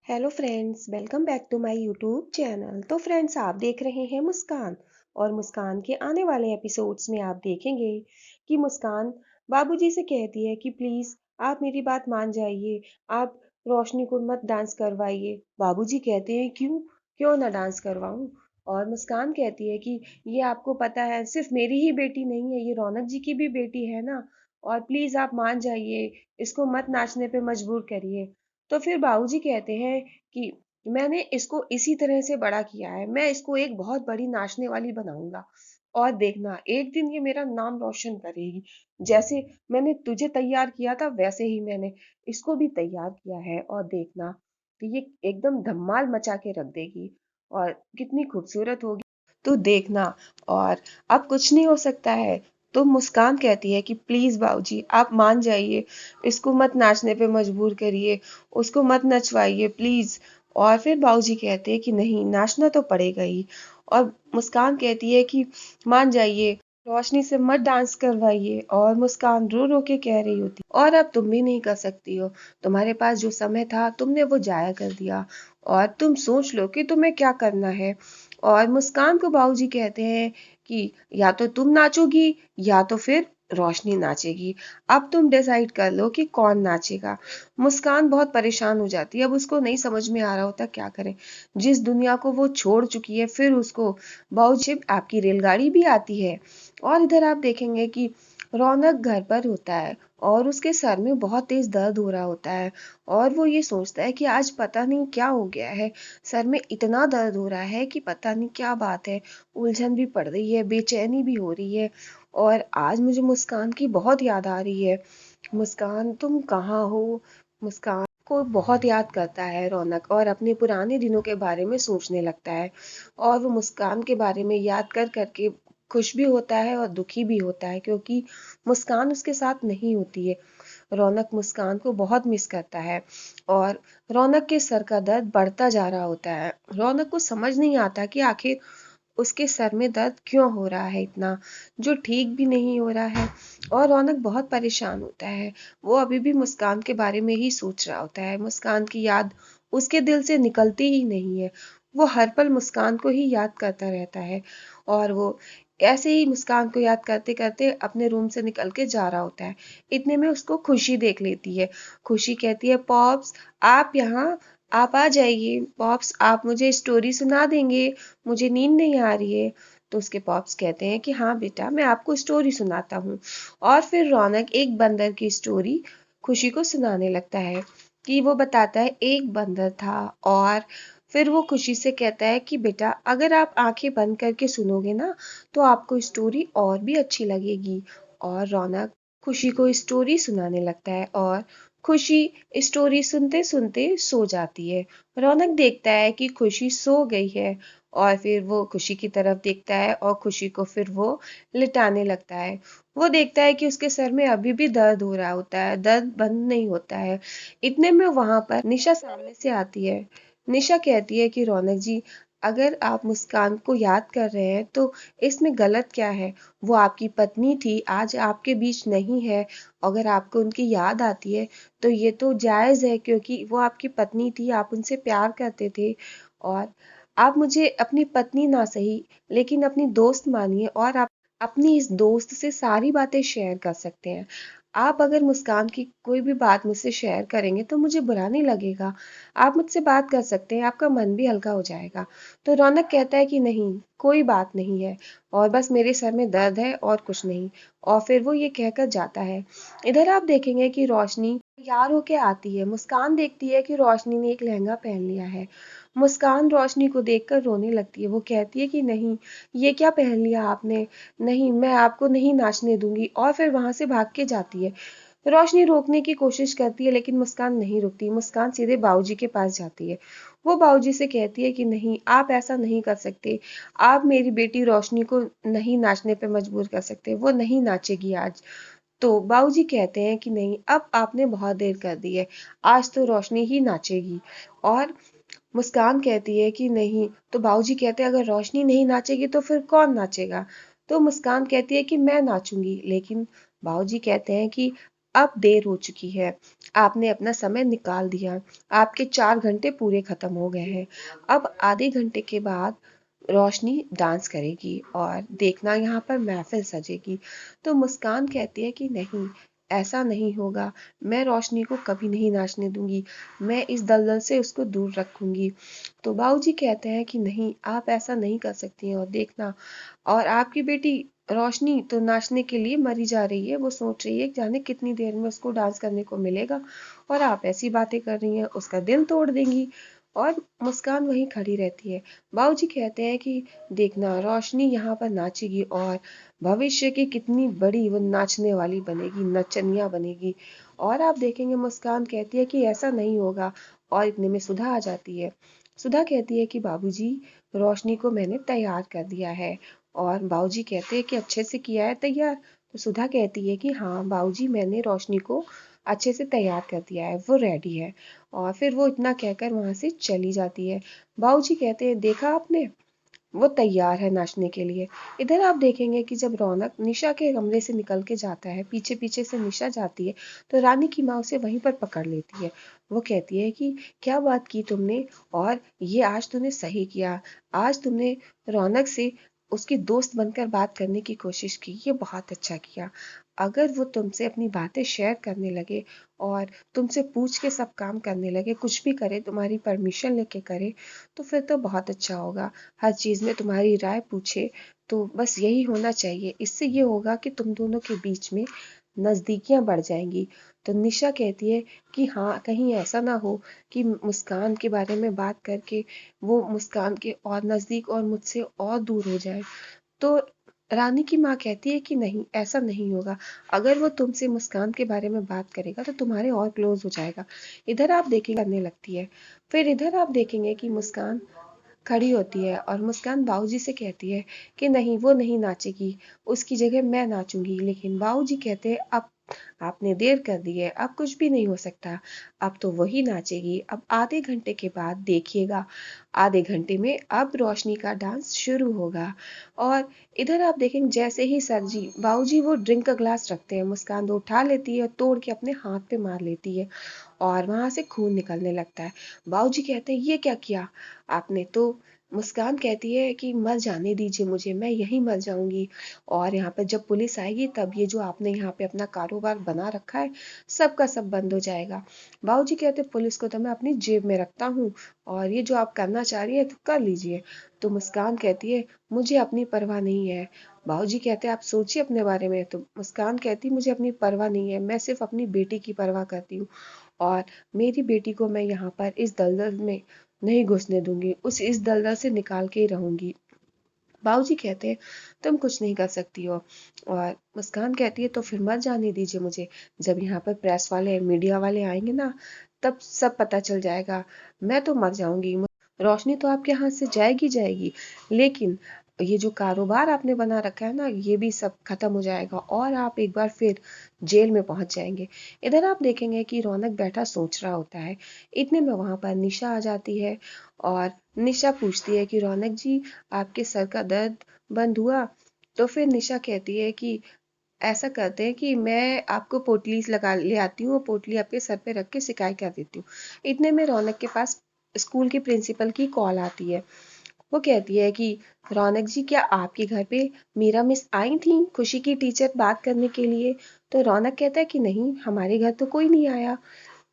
Hello friends, welcome back to my YouTube channel. तो friends, आप देख रहे हैं मुस्कान। और मुस्कान के आने वाले एपिसोड्स में आप देखेंगे कि मुस्कान बाबूजी से कहती है कि प्लीज़ आप मेरी बात मान जाइए, आप रोशनी को मत डांस करवाइए। बाबूजी कहते हैं क्यों क्यों ना डांस करवाऊं। और मुस्कान कहती है कि ये आपको पता है सिर्फ मेरी ही बेटी नहीं है, ये रौनक जी की भी बेटी है ना। और प्लीज़ आप मान जाइए, इसको मत नाचने पे मजबूर करिए। तो फिर बाबूजी कहते हैं कि मैंने इसको इसी तरह से बड़ा किया है, मैं इसको एक बहुत बड़ी नाचने वाली बनाऊंगा। और देखना एक दिन ये मेरा नाम रोशन करेगी। जैसे मैंने तुझे तैयार किया था वैसे ही मैंने इसको भी तैयार किया है। और देखना कि ये एकदम धमाल मचा के रख देगी और कितनी खूबसूरत होगी। तो देखना। और अब कुछ नहीं हो सकता है। तो मुस्कान कहती है कि प्लीज बाबूजी आप मान जाइए, इसको मत नाचने पे मजबूर करिए, उसको मत नचवाइए प्लीज। और फिर बाबूजी कहते हैं कि नहीं, नाचना तो पड़ेगा ही। और मुस्कान कहती है कि मान जाइए, रोशनी से मत डांस करवाइए। और मुस्कान रो रो के कह रही होती, और अब तुम भी नहीं कर सकती हो, तुम्हारे पास जो समय था तुमने वो जाया कर दिया। और तुम सोच लो कि तुम्हें क्या करना है। और मुस्कान को बाबूजी कहते हैं कि या तो तुम नाचोगी या तो फिर रोशनी नाचेगी। अब तुम डिसाइड कर लो कि कौन नाचेगा। मुस्कान बहुत परेशान हो जाती है, अब उसको नहीं समझ में आ रहा होता क्या करे। जिस दुनिया को वो छोड़ चुकी है, फिर उसको बाबूजी आपकी रेलगाड़ी भी आती है। और इधर आप देखेंगे कि रौनक घर पर होता है और उसके सर में बहुत तेज दर्द हो रहा होता है। और वो ये सोचता है कि आज पता नहीं क्या हो गया है, सर में इतना दर्द हो रहा है कि पता नहीं क्या बात है। उलझन भी पड़ रही है, बेचैनी भी हो रही है। और आज मुझे मुस्कान की बहुत याद आ रही है। मुस्कान तुम कहाँ हो। मुस्कान को बहुत याद करता है रौनक और अपने पुराने दिनों के बारे में सोचने लगता है। और वो मुस्कान के बारे में याद कर करके खुश भी होता है और दुखी भी होता है, क्योंकि मुस्कान उसके साथ नहीं होती है। रौनक मुस्कान को बहुत मिस करता है। और रौनक के सर का दर्द बढ़ता जा रहा होता है। रौनक को समझ नहीं आता कि आखिर उसके सर में दर्द क्यों हो रहा है इतना, जो ठीक भी नहीं हो रहा है। और रौनक बहुत परेशान होता है। वो अभी भी मुस्कान के बारे में ही सोच रहा होता है। मुस्कान की याद उसके दिल से निकलती ही नहीं है। वो हर पल मुस्कान को ही याद करता रहता है। और वो ऐसे ही मुस्कान को याद करते करते अपने रूम से निकल के जा रहा होता है। इतने में उसको खुशी देख लेती है। खुशी कहती है, पॉप्स आप यहाँ, आप आ जाइए। पॉप्स आप मुझे स्टोरी सुना देंगे, मुझे नींद नहीं आ रही है। तो उसके पॉप्स कहते हैं कि हाँ बेटा, मैं आपको स्टोरी सुनाता हूँ। और फिर रौनक एक बंदर की स्टोरी खुशी को सुनाने लगता है। कि वो बताता है एक बंदर था। और फिर वो खुशी से कहता है कि बेटा अगर आप आंखें बंद करके सुनोगे ना, तो आपको स्टोरी और भी अच्छी लगेगी। और रौनक खुशी को स्टोरी सुनाने लगता है और खुशी स्टोरी सुनते सुनते सो जाती है। रौनक देखता है कि खुशी सो गई है। और फिर वो खुशी की तरफ देखता है और खुशी को फिर वो लिटाने लगता है। वो देखता है कि उसके सर में अभी भी दर्द हो रहा होता है, दर्द बंद नहीं होता है। इतने में वहां पर निशा सामने से आती है। निशा कहती है कि रौनक जी, अगर आप मुस्कान को याद कर रहे हैं तो इसमें गलत क्या है। वो आपकी पत्नी थी, आज आपके बीच नहीं है। अगर आपको उनकी याद आती है तो ये तो जायज़ है, क्योंकि वो आपकी पत्नी थी, आप उनसे प्यार करते थे। और आप मुझे अपनी पत्नी ना सही, लेकिन अपनी दोस्त मानिए, और आप अपनी इस दोस्त से सारी बातें शेयर कर सकते हैं। आप अगर मुस्कान की कोई भी बात मुझसे शेयर करेंगे तो मुझे बुरा नहीं लगेगा। आप मुझसे बात कर सकते हैं, आपका मन भी हल्का हो जाएगा। तो रौनक कहता है कि नहीं, कोई बात नहीं है, और बस मेरे सर में दर्द है और कुछ नहीं। और फिर वो ये कहकर जाता है। इधर आप देखेंगे कि रोशनी तैयार होके आती है। मुस्कान देखती है कि रोशनी ने एक लहंगा पहन लिया है। मुस्कान रोशनी को देखकर रोने लगती है। वो कहती है कि नहीं, ये क्या पहन लिया आपने, नहीं मैं आपको नहीं नाचने दूंगी। और फिर वहां से भाग के जाती है। रोशनी रोकने की कोशिश करती है लेकिन मुस्कान नहीं रुकती। मुस्कान सीधे बाबूजी के पास जाती है। वो बाबूजी से कहती है कि नहीं, आप ऐसा नहीं कर सकते, आप मेरी बेटी रोशनी को नहीं नाचने पे मजबूर कर सकते, वो नहीं नाचेगी आज। तो बाबूजी कहते हैं कि नहीं, अब आपने बहुत देर कर दी है, आज तो रोशनी ही नाचेगी। और मुस्कान कहती है कि नहीं, तो बाबूजी कहते हैं अगर रोशनी नहीं नाचेगी तो फिर कौन नाचेगा। तो मुस्कान कहती है कि मैं नाचूंगी। लेकिन बाबूजी कहते हैं कि अब देर हो चुकी है, आपने अपना समय निकाल दिया, आपके 4 घंटे पूरे खत्म हो गए हैं। अब आधे घंटे के बाद रोशनी डांस करेगी और देखना यहाँ पर महफिल सजेगी। तो मुस्कान कहती है कि नहीं, ऐसा नहीं होगा, मैं रोशनी को कभी नहीं नाचने दूंगी, मैं इस दलदल से उसको दूर रखूंगी। तो बाबूजी कहते हैं कि नहीं, आप ऐसा नहीं कर सकती हैं, और देखना, और आपकी बेटी रोशनी तो नाचने के लिए मरी जा रही है, वो सोच रही है कि जाने कितनी देर में उसको डांस करने को मिलेगा, और आप ऐसी बातें कर रही हैं, उसका दिल तोड़ देंगी। और मुस्कान वहीं खड़ी रहती है। बाबूजी कहते हैं कि देखना, रोशनी यहाँ पर नाचेगी और भविष्य की कितनी बड़ी वो नाचने वाली बनेगी, नचनिया बनेगी। और आप देखेंगे, मुस्कान कहती है कि ऐसा नहीं होगा, और इतने में सुधा आ जाती है। सुधा कहती है कि बाबूजी, रोशनी को मैंने तैयार कर दिया है। और बाबूजी कहते हैं कि अच्छे से किया है तैयार? तो सुधा कहती है कि हाँ बाबूजी, मैंने रोशनी को अच्छे से तैयार कर दिया है, वो रेडी है। और फिर वो इतना कहकर वहां से चली जाती है। बाबूजी कहते हैं, देखा आपने, वो तैयार है नाचने के लिए। इधर आप देखेंगे कि जब रौनक निशा के कमरे से निकल के जाता है, पीछे पीछे से निशा जाती है, तो रानी की माँ उसे वहीं पर पकड़ लेती है। वो कहती है कि क्या बात की तुमने, और ये आज तूने सही किया, आज तुमने रौनक से उसकी दोस्त बनकर बात करने की कोशिश की, ये बहुत अच्छा किया। अगर वो तुमसे अपनी बातें शेयर करने लगे और तुमसे पूछ के सब काम करने लगे, कुछ भी करे तुम्हारी परमिशन लेके करे, तो फिर तो बहुत अच्छा होगा। हर चीज़ में तुम्हारी राय पूछे, तो बस यही होना चाहिए। इससे ये होगा कि तुम दोनों के बीच में नज़दीकियाँ बढ़ जाएंगी। तो निशा कहती है कि हाँ, कहीं ऐसा ना हो कि मुस्कान के बारे में बात करके वो मुस्कान के और नज़दीक और मुझसे और दूर हो जाए। तो रानी की माँ कहती है कि नहीं, ऐसा नहीं होगा। अगर वो तुमसे मुस्कान के बारे में बात करेगा तो तुम्हारे और क्लोज हो जाएगा। इधर आप देखेंगे करने लगती है। फिर इधर आप देखेंगे कि मुस्कान खड़ी होती है और मुस्कान बाऊजी से कहती है कि नहीं, वो नहीं नाचेगी, उसकी जगह मैं नाचूंगी। लेकिन बाऊजी कहते हैं, अब आपने देर कर दी है, अब कुछ भी नहीं हो सकता, अब तो वही नाचेगी। अब आधे घंटे के बाद देखिएगा, आधे घंटे में अब रोशनी का डांस शुरू होगा। और इधर आप देखेंगे, जैसे ही सर जी बाऊजी वो ड्रिंक का ग्लास रखते हैं, मुस्कान तो उठा लेती है और तोड़ के अपने हाथ पे मार लेती है, और वहां से खून निकलने लगता है। बाऊजी कहते हैं, ये क्या किया आपने? तो मुस्कान कहती है कि मर जाने दीजिए मुझे, मैं यहीं मर जाऊंगी, और यहाँ पर जब पुलिस आएगी तब ये जो आपने यहाँ पे अपना कारोबार बना रखा है, सब का सब बंद हो जाएगा। बाबूजी कहते, पुलिस को तो मैं अपनी जेब में रखता हूँ, और ये जो आप करना चाह रही है तो कर लीजिए। तो मुस्कान कहती है, मुझे अपनी परवाह नहीं है। बाबूजी कहते हैं, आप सोचिए अपने बारे में। तो मुस्कान कहती, मुझे अपनी परवाह नहीं है, मैं सिर्फ अपनी बेटी की परवाह करती हूँ, और मेरी बेटी को मैं यहाँ पर इस दलदल में नहीं घुसने दूंगी, उस इस दलदल से निकाल के ही रहूंगी। बाबूजी कहते हैं, तुम कुछ नहीं कर सकती हो। और मुस्कान कहती है, तो फिर मत जाने दीजिए मुझे, जब यहाँ पर प्रेस वाले मीडिया वाले आएंगे ना, तब सब पता चल जाएगा, मैं तो मर जाऊंगी। रोशनी तो आपके हाथ से जाएगी जाएगी, लेकिन ये जो कारोबार आपने बना रखा है ना, ये भी सब खत्म हो जाएगा, और आप एक बार फिर जेल में पहुंच जाएंगे। इधर आप देखेंगे कि रौनक बैठा सोच रहा होता है। इतने में वहां पर निशा आ जाती है, और निशा पूछती है कि रौनक जी, आपके सर का दर्द बंद हुआ? तो फिर निशा कहती है कि ऐसा करते हैं कि मैं आपको पोटली लगा ले आती हूँ, पोटली आपके सर पे रख के सिकाई कर देती हूँ। इतने में रौनक के पास स्कूल के प्रिंसिपल की कॉल आती है। वो कहती है कि रौनक जी, क्या आपके घर पे मीरा मिस आई थी, खुशी की टीचर, बात करने के लिए? तो रौनक कहता है कि नहीं, हमारे घर तो कोई नहीं आया।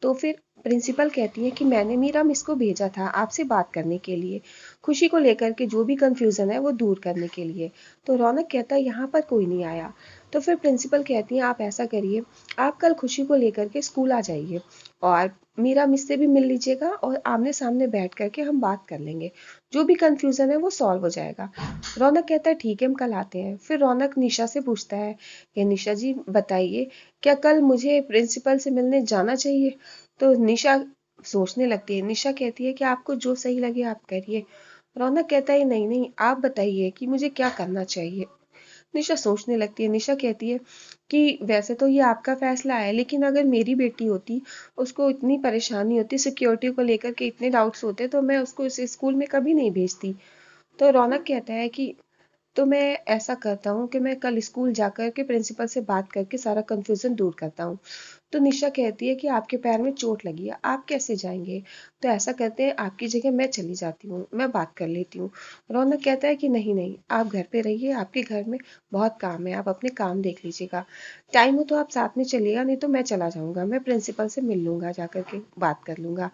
तो फिर प्रिंसिपल कहती है कि मैंने मीरा मिस को भेजा था आपसे बात करने के लिए, खुशी को लेकर के जो भी कंफ्यूजन है वो दूर करने के लिए। तो रौनक कहता है, यहाँ पर कोई नहीं आया। तो फिर प्रिंसिपल कहती है, आप ऐसा करिए, आप कल खुशी को लेकर के स्कूल आ जाइए, और मीरा मिस से भी मिल लीजिएगा, और आमने सामने बैठ करके हम बात कर लेंगे, जो भी कंफ्यूजन है वो सॉल्व हो जाएगा। रौनक कहता है, ठीक है, हम कल आते हैं। फिर रौनक निशा से पूछता है कि निशा जी बताइए, क्या कल मुझे प्रिंसिपल से मिलने जाना चाहिए? तो निशा सोचने लगती है। निशा कहती है कि आपको जो सही लगे आप करिए। रौनक कहता है, नहीं नहीं, आप बताइए कि मुझे क्या करना चाहिए। निशा सोचने लगती है। निशा कहती है कि वैसे तो ये आपका फैसला है, लेकिन अगर मेरी बेटी होती, उसको इतनी परेशानी होती, सिक्योरिटी को लेकर के इतने डाउट्स होते, तो मैं उसको इस स्कूल में कभी नहीं भेजती। तो रौनक कहता है कि तो मैं ऐसा करता हूँ कि मैं कल स्कूल जाकर के प्रिंसिपल से बात करके सारा कंफ्यूजन दूर करता हूँ। तो निशा कहती है कि आपके पैर में चोट लगी है, आप कैसे जाएंगे? तो ऐसा कहते हैं, आपकी जगह मैं चली जाती हूँ, मैं बात कर लेती हूँ। रौनक कहता है कि नहीं नहीं, आप घर पे रहिए, आपके घर में बहुत काम है, आप अपने काम देख लीजिएगा। टाइम हो तो आप साथ में चलिएगा, नहीं तो मैं चला जाऊंगा, मैं प्रिंसिपल से मिल लूंगा, जाकर के बात कर लूंगा।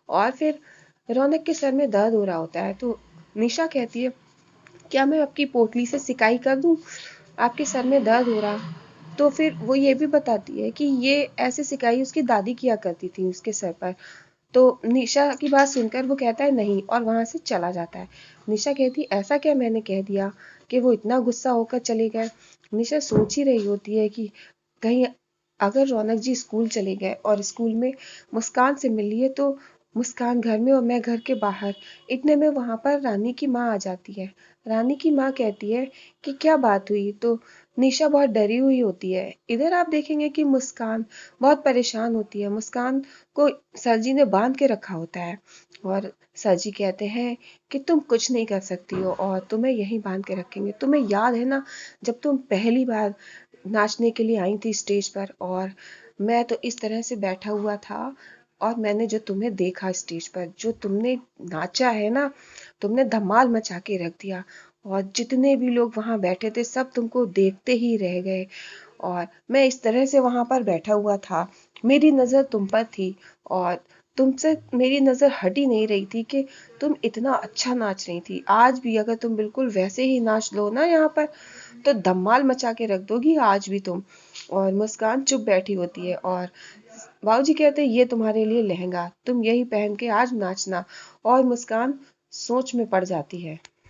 और फिर रौनक के सर में दर्द हो रहा होता है, तो निशा कहती है, क्या मैं आपकी पोटली से सिकाई कर दूं? आपके सर में दर्द हो रहा। तो फिर वो ये भी बताती है कि ये ऐसे सिकाई उसकी दादी किया करती थी उसके सर पर। तो निशा की बात सुनकर वो कहता है नहीं, और वहां से चला जाता है। निशा कहती, ऐसा क्या मैंने कह दिया कि वो इतना गुस्सा होकर चले गए? निशा सोच ही रही होती है कि कहीं अगर रौनक जी स्कूल चले गए और स्कूल में मुस्कान से मिल लिए, तो मुस्कान घर में और मैं घर के बाहर। इतने में वहां पर रानी की माँ आ जाती है। रानी की माँ कहती है कि क्या बात हुई? तो निशा बहुत डरी हुई होती है। इधर आप देखेंगे कि मुस्कान बहुत परेशान होती है। मुस्कान को सर जी ने बांध के रखा होता है, और सर जी कहते हैं कि तुम कुछ नहीं कर सकती हो और तुम्हें यहीं बांध के रखेंगे। तुम्हें याद है ना, जब तुम पहली बार नाचने के लिए आई थी स्टेज पर, और मैं तो इस तरह से बैठा हुआ था, और मैंने जो तुम्हें देखा स्टेज पर, जो तुमने नाचा है ना, तुमने धमाल मचा के रख दिया। और जितने भी लोग वहां बैठे थे सब तुमको देखते ही रह गए। और मैं इस तरह से वहां पर बैठा हुआ था, मेरी नजर तुम पर थी, और तुमसे मेरी नजर हट ही नहीं रही थी कि तुम इतना अच्छा नाच रही थी। आज भी अगर तुम बिल्कुल वैसे ही नाच लो ना यहाँ पर, तो धमाल मचा के रख दोगी आज भी तुम। और मुस्कान चुप बैठी होती है, और बाबूजी कहते हैं, ये तुम्हारे लिए लहंगा, तुम यही पहन के आज नाचना। और मुस्कान सोच में पड़ जाती है।